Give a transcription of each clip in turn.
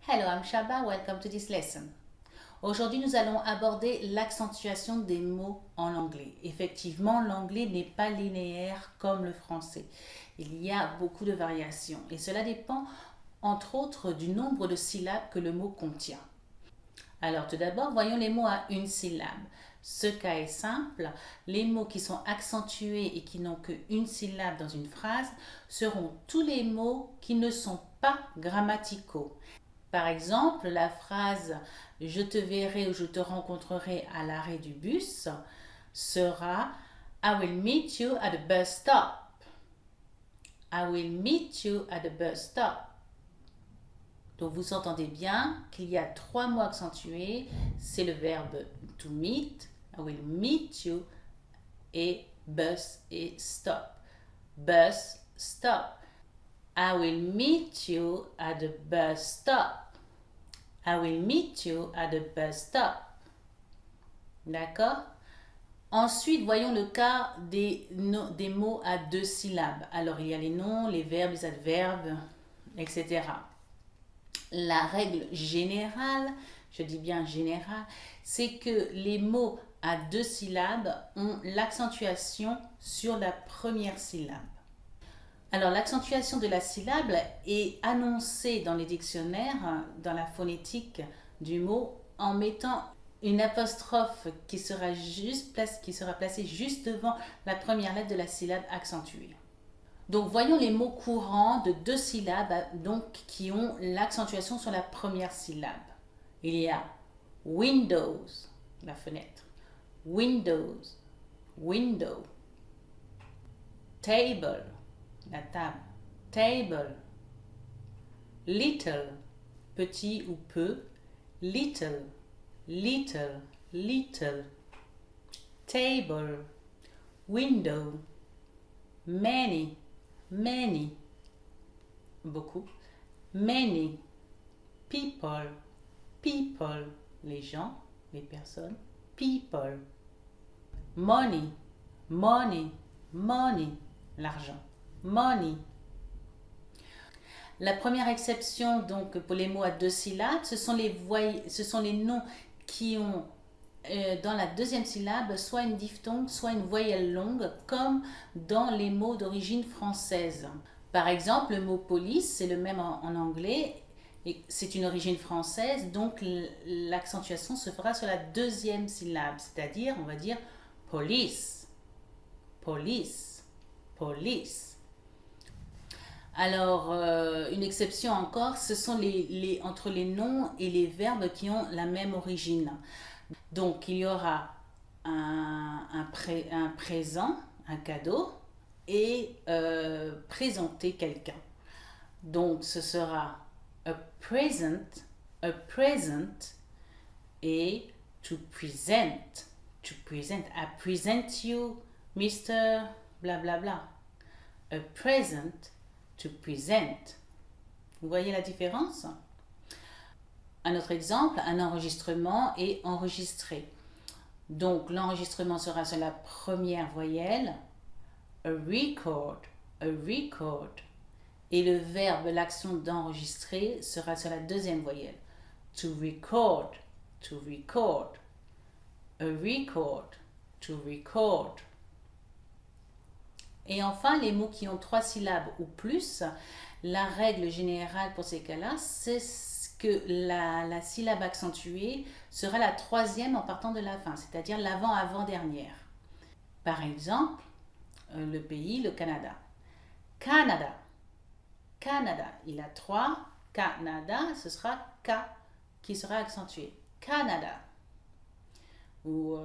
Hello, I'm Shaba. Welcome to this lesson. Aujourd'hui, nous allons aborder l'accentuation des mots en anglais. Effectivement, l'anglais n'est pas linéaire comme le français. Il y a beaucoup de variations et cela dépend entre autres du nombre de syllabes que le mot contient. Alors tout d'abord, voyons les mots à une syllabe. Ce cas est simple. Les mots qui sont accentués et qui n'ont qu'une syllabe dans une phrase seront tous les mots qui ne sont pas grammaticaux. Par exemple, la phrase « Je te verrai ou je te rencontrerai à l'arrêt du bus » sera « I will meet you at the bus stop ». I will meet you at the bus stop. Donc vous entendez bien qu'il y a trois mots accentués. C'est le verbe to meet, I will meet you, et bus et stop. Bus, stop. I will meet you at the bus stop. I will meet you at the bus stop. D'accord? Ensuite, voyons le cas des mots à deux syllabes. Alors, il y a les noms, les verbes, les adverbes, etc. La règle générale, je dis bien générale, c'est que les mots à deux syllabes ont l'accentuation sur la première syllabe. Alors, l'accentuation de la syllabe est annoncée dans les dictionnaires, dans la phonétique du mot, en mettant une apostrophe qui sera placée juste devant la première lettre de la syllabe accentuée. Donc, voyons les mots courants de deux syllabes qui ont l'accentuation sur la première syllabe. Il y a windows, la fenêtre. Windows, window. Table, la table. Table. Little, petit ou peu. Little, little, little. Table. Window. Many, many. Beaucoup. Many. People, people. Les gens, les personnes. People. Money, money, money. L'argent. Money. La première exception donc pour les mots à deux syllabes, ce sont les noms qui ont dans la deuxième syllabe soit une diphtongue, soit une voyelle longue, comme dans les mots d'origine française. Par exemple, le mot police, c'est le même en anglais, et c'est une origine française, donc l'accentuation se fera sur la deuxième syllabe, c'est-à-dire, on va dire police, police, police. Alors, une exception encore, ce sont entre les noms et les verbes qui ont la même origine. Donc, il y aura un présent, un cadeau, et présenter quelqu'un. Donc, ce sera a present, et to present. To present. I present you, Mr. bla bla bla. A present, to present. Vous voyez la différence? Un autre exemple, un enregistrement est enregistré. Donc l'enregistrement sera sur la première voyelle. A record, a record. Et le verbe, l'action d'enregistrer sera sur la deuxième voyelle. To record, to record. A record, to record. Et enfin, les mots qui ont trois syllabes ou plus, la règle générale pour ces cas-là, c'est que la syllabe accentuée sera la troisième en partant de la fin, c'est-à-dire l'avant-avant-dernière. Par exemple, le pays, le Canada. Canada. Canada. Il a trois. Canada, ce sera K qui sera accentué. Canada. Ou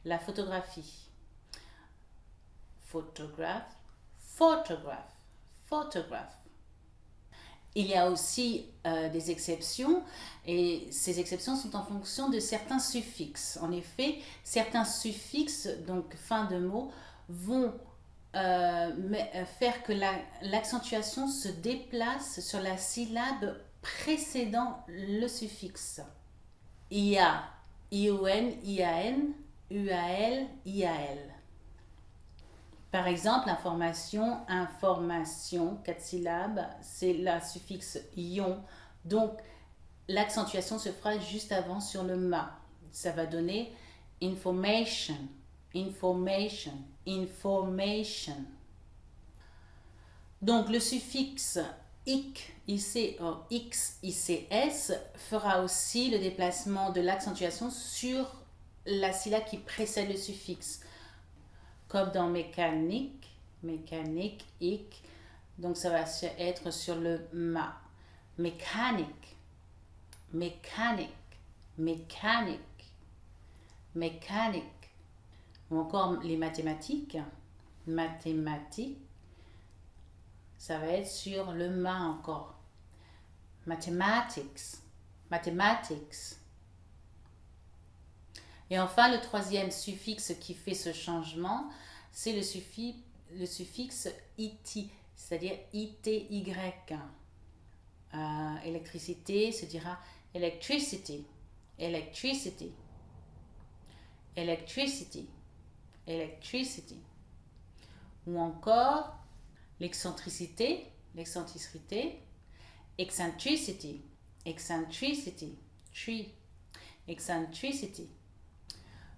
la photographie. Photograph, photograph, photograph. Il y a aussi des exceptions et ces exceptions sont en fonction de certains suffixes. En effet, certains suffixes, donc fin de mot, vont faire que l'accentuation se déplace sur la syllabe précédant le suffixe. IA, ION, IAN, UAL, IAL. Par exemple, information, 4 syllabes, c'est la suffixe ion. Donc, l'accentuation se fera juste avant sur le ma. Ça va donner information, information, information. Donc le suffixe ic, ic, x, ics fera aussi le déplacement de l'accentuation sur la syllabe qui précède le suffixe. Comme dans mécanique, mécanique, ic. Donc ça va être sur le ma. Mécanique, mécanique, mécanique, mécanique. Ou encore les mathématiques, mathématiques. Ça va être sur le ma encore. Mathematics, mathematics. Et enfin, le troisième suffixe qui fait ce changement, c'est le suffixe it, c'est-à-dire ity. Électricité se dira electricity, electricity, electricity, electricity. Ou encore l'excentricité, l'excentricité, eccentricity, eccentricity, tree, eccentricity.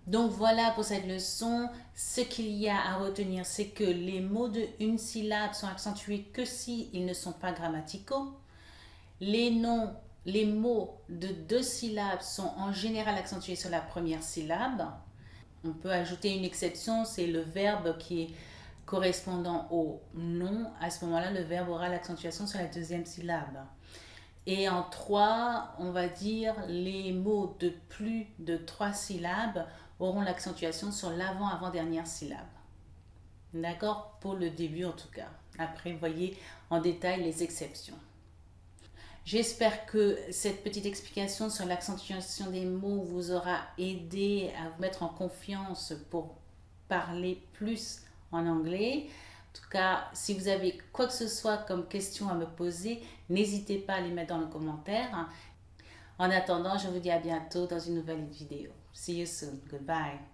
Donc voilà pour cette leçon, ce qu'il y a à retenir, c'est que les mots de une syllabe sont accentués que s'ils ne sont pas grammaticaux. Les mots de deux syllabes sont en général accentués sur la première syllabe. On peut ajouter une exception, c'est le verbe qui est correspondant au nom. À ce moment-là, le verbe aura l'accentuation sur la deuxième syllabe. Et en 3, on va dire les mots de plus de 3 syllabes auront l'accentuation sur l'avant-avant-dernière syllabe. D'accord? Pour le début en tout cas. Après, vous voyez en détail les exceptions. J'espère que cette petite explication sur l'accentuation des mots vous aura aidé à vous mettre en confiance pour parler plus en anglais. En tout cas, si vous avez quoi que ce soit comme question à me poser, n'hésitez pas à les mettre dans les commentaires. En attendant, je vous dis à bientôt dans une nouvelle vidéo. See you soon. Goodbye.